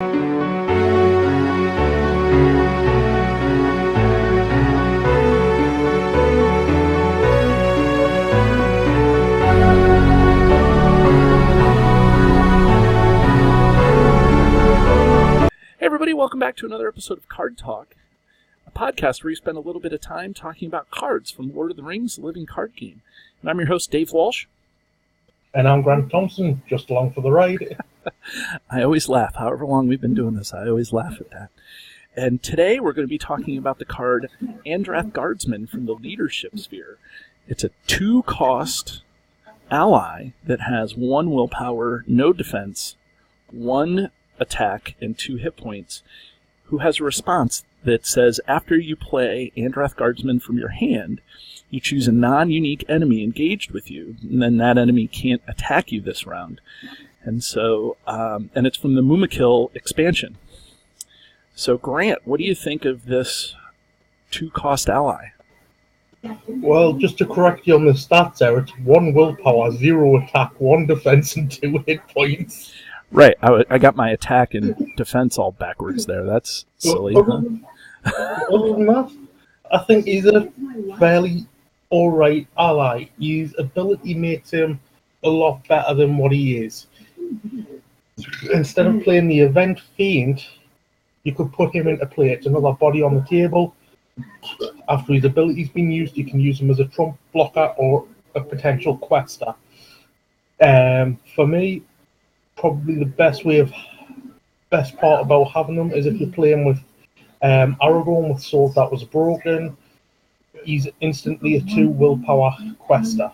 Everybody, welcome back to another episode of Card Talk, a podcast where we spend a little bit of time talking about cards from Lord of the Rings, the living card game. And I'm your host, Dave Walsh. And I'm Grant Thompson, just along for the ride. I always laugh. However long we've been doing this, I always laugh at that. And today we're going to be talking about the card Andrath Guardsman from the Leadership Sphere. It's a 2-cost ally that has 1 willpower, no defense, 1 attack, and 2 hit points, who has a response that says after you play Andrath Guardsman from your hand, you choose a non-unique enemy engaged with you, and then that enemy can't attack you this round. And so, and it's from the Mumakil expansion. So, Grant, what do you think of this 2-cost ally? Well, just to correct you on the stats there, it's 1 willpower, 0 attack, 1 defense, and 2 hit points. Right, I got my attack and defense all backwards there. That's silly. Other than that, I think he's a fairly alright ally. His ability makes him a lot better than what he is. Instead of playing the Event Fiend, you could put him into play. It's another body on the table. After his ability's been used, you can use him as a trump blocker or a potential quester. For me, probably the best part about having them is if you're playing with Aragorn with Sword That Was Broken. He's instantly a 2 willpower quester,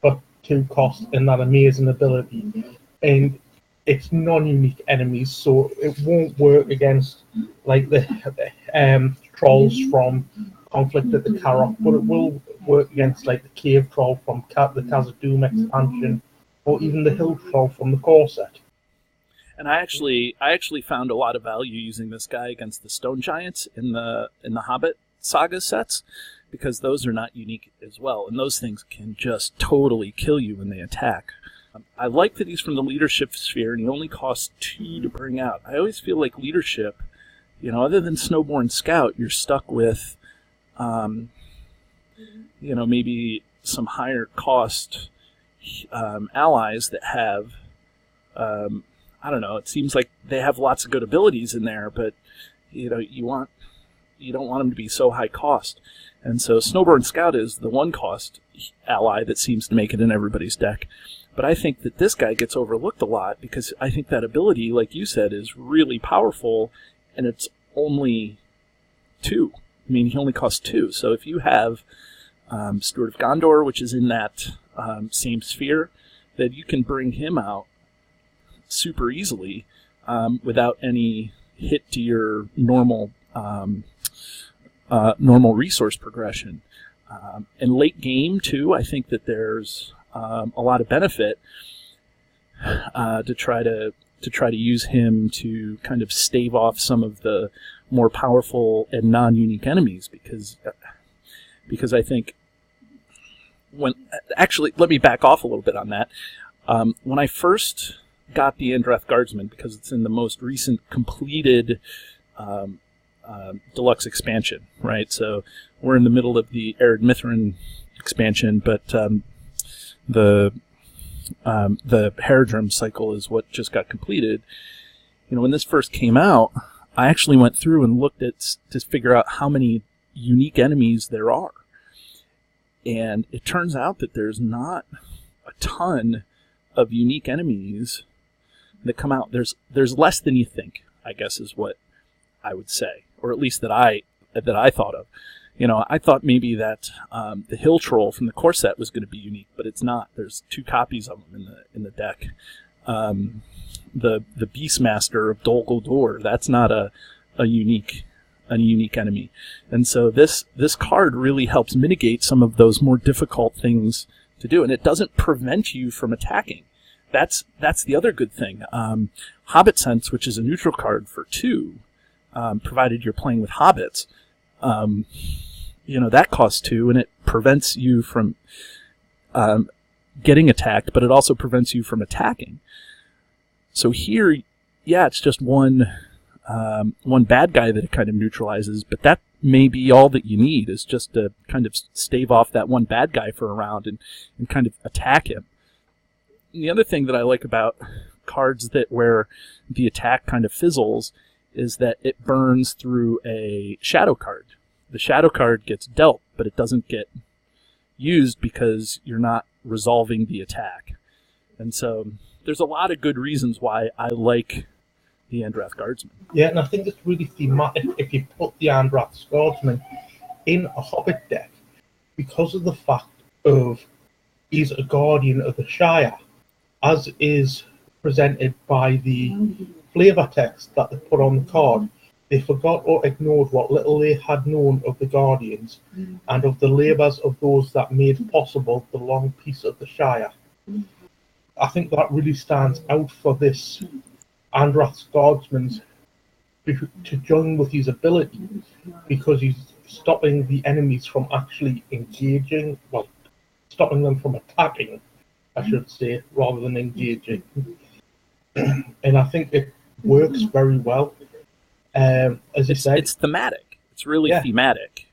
but 2 cost and that amazing ability. And it's non-unique enemies, so it won't work against like the trolls from Conflict at the Carrock, but it will work against like the cave troll from the Khazad-dûm expansion, or even the hill troll from the core set. And I actually found a lot of value using this guy against the stone giants in the Hobbit saga sets, because those are not unique as well, and those things can just totally kill you when they attack. I like that he's from the Leadership Sphere, and he only costs 2 to bring out. I always feel like Leadership, other than Snowborn Scout, you're stuck with, maybe some higher cost allies that have, I don't know, it seems like they have lots of good abilities in there, but, you don't want them to be so high cost. And so Snowborn Scout is the 1-cost ally that seems to make it in everybody's deck. But I think that this guy gets overlooked a lot because I think that ability, like you said, is really powerful, and it's only 2. I mean, he only costs 2. So if you have Steward of Gondor, which is in that same sphere, that you can bring him out super easily without any hit to your normal resource progression. In late game, too, I think that there's a lot of benefit to try to use him to kind of stave off some of the more powerful and non-unique enemies, because I think let me back off a little bit on that. When I first got the Andrath Guardsman, because it's in the most recent completed deluxe expansion, right? So we're in the middle of the Arid Mithrin expansion, but the Haradrim cycle is what just got completed. When this first came out, I actually went through and looked at to figure out how many unique enemies there are. And it turns out that there's not a ton of unique enemies that come out. There's less than you think, I guess, is what I would say, or at least that I thought of. I thought maybe that the Hill Troll from the core set was going to be unique, but it's not. There's 2 copies of them in the deck. The Beastmaster of Dol Guldur, that's not a unique enemy, and so this card really helps mitigate some of those more difficult things to do, and it doesn't prevent you from attacking. That's the other good thing. Hobbit Sense, which is a neutral card for 2, provided you're playing with hobbits. That costs 2, and it prevents you from getting attacked, but it also prevents you from attacking. So here, yeah, it's just one bad guy that it kind of neutralizes, but that may be all that you need, is just to kind of stave off that one bad guy for a round and kind of attack him. And the other thing that I like about cards that where the attack kind of fizzles is that it burns through a shadow card. The shadow card gets dealt, but it doesn't get used because you're not resolving the attack. And so there's a lot of good reasons why I like the Andrath Guardsman. Yeah, and I think it's really thematic if you put the Andrath Guardsman in a Hobbit deck, because of the fact of he's a guardian of the Shire, as is presented by the flavor text that they put on the card. They forgot or ignored what little they had known of the Guardians and of the labours of those that made possible the long peace of the Shire. I think that really stands out for this Andrath Guardsman to join with his ability, because he's stopping the enemies from actually engaging, well, stopping them from attacking, I should say, rather than engaging. And I think it works very well. As you said, it's thematic. It's really thematic.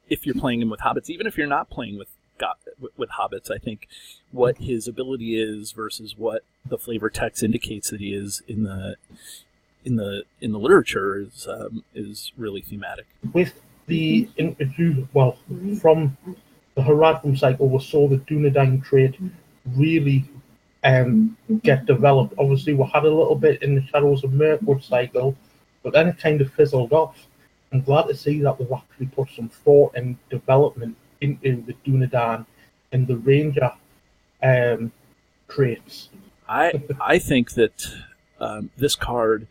If you're playing him with hobbits, even if you're not playing with hobbits, I think what his ability is versus what the flavor text indicates that he is in the literature is really thematic. With the interview, well, from the Haradrim cycle, we saw the Dunedain trait really get developed. Obviously, we had a little bit in the Shadows of Mirkwood cycle, but then it kind of fizzled off. I'm glad to see that we've actually put some thought and development into the Dunedain and the Ranger traits. I think that this card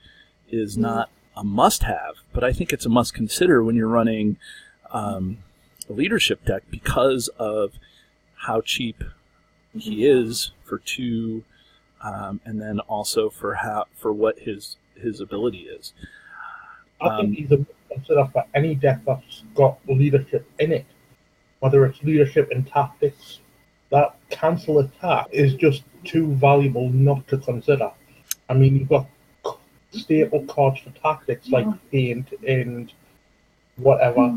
is not a must-have, but I think it's a must-consider when you're running a leadership deck because of how cheap he is for 2, and then also for what his ability is. I think he's a consider for any deck that's got leadership in it, whether it's leadership and tactics. That cancel attack is just too valuable not to consider. I mean, you've got staple cards for tactics like Paint and whatever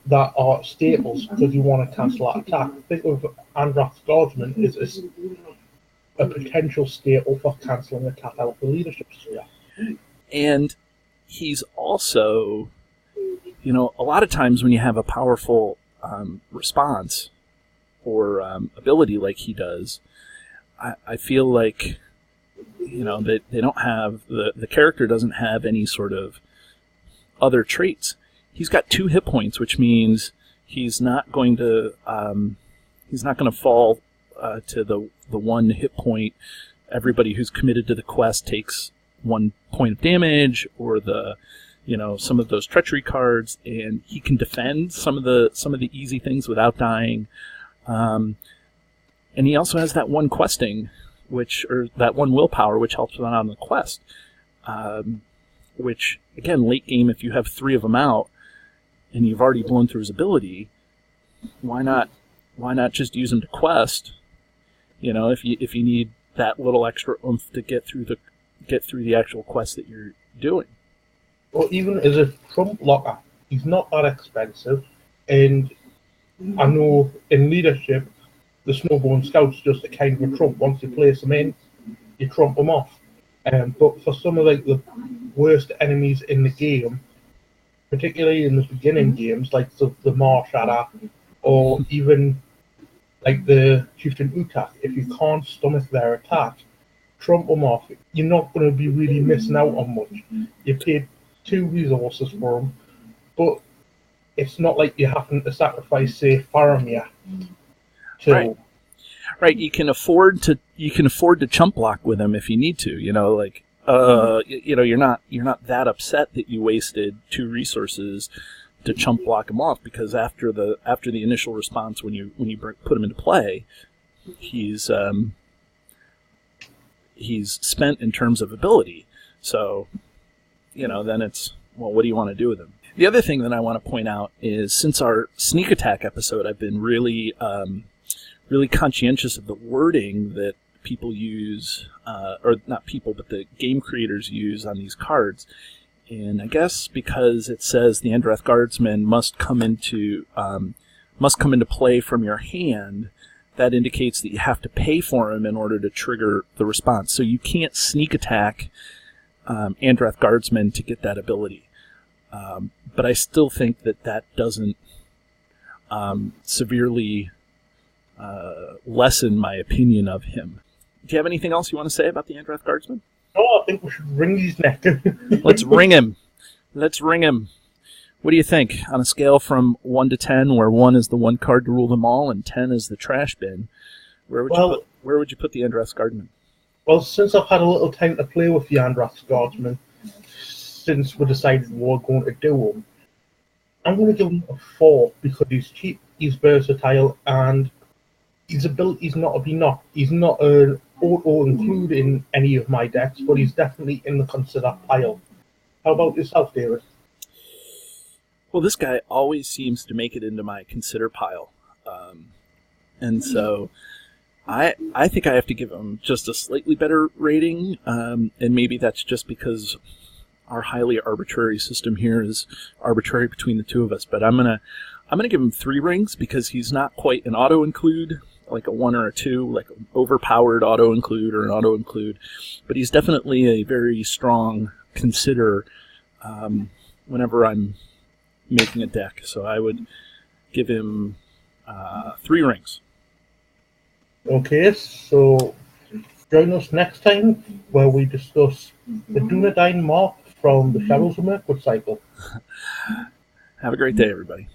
that are staples because you want to cancel that attack. Think of Andrath Guardsman as a potential staple for cancelling attack out of the leadership sphere. And he's also, a lot of times when you have a powerful response or ability like he does, I feel like, that they don't have, the character doesn't have any sort of other traits. He's got 2 hit points, which means he's not going to fall to the 1 hit point. Everybody who's committed to the quest takes 1 point of damage, or some of those treachery cards, and he can defend some of the easy things without dying. And he also has that 1 questing, or that 1 willpower, which helps him out on the quest. Which again, late game, if you have 3 of them out and you've already blown through his ability, why not just use him to quest? If you need that little extra oomph to get through the actual quest that you're doing. Well, even as a trump locker, he's not that expensive, and I know in leadership, the Snowbone Scout's just a kind of a trump. Once you place them in, you trump them off. But for some of the worst enemies in the game, particularly in the beginning games, like the Marshadder, or even like the Chieftain Utak, if you can't stomach their attack, trump them off. You're not going to be really missing out on much. You paid 2 resources for them, but it's not like you're having to sacrifice, say, Faramir. Right. You can afford to chump block with him if you need to. You're not that upset that you wasted 2 resources to chump block him off, because after the initial response, when you put him into play, he's spent in terms of ability. So, then it's, well, what do you want to do with him? The other thing that I want to point out is, since our sneak attack episode, I've been really conscientious of the wording that people use, or not people, but the game creators use on these cards. And I guess because it says the Andrath Guardsman must come into play from your hand, that indicates that you have to pay for him in order to trigger the response. So you can't sneak attack Andrath Guardsman to get that ability. But I still think that doesn't severely lessen my opinion of him. Do you have anything else you want to say about the Andrath Guardsman? Oh, I think we should wring his neck. Let's ring him. Let's ring him. What do you think? On a scale from 1 to 10, where 1 is the one card to rule them all and 10 is the trash bin, where would you put the Andrath Guardsman? Well, since I've had a little time to play with the Andrath Guardsman, since we decided we were going to do him, I'm going to give him a 4 because he's cheap, he's versatile, and his ability's not to be knocked. He's not an auto-include in any of my decks, but he's definitely in the consider pile. How about yourself, David? Well, this guy always seems to make it into my consider pile. And so I think I have to give him just a slightly better rating, and maybe that's just because our highly arbitrary system here is arbitrary between the two of us. But I'm gonna give him 3 rings because he's not quite an auto-include, like a 1 or a 2, like an overpowered auto-include or an auto-include. But he's definitely a very strong consider whenever I'm making a deck. So I would give him 3 rings. Okay, so join us next time where we discuss the Dunedain Mark from the Shadows of Mirkwood cycle. Have a great day, everybody.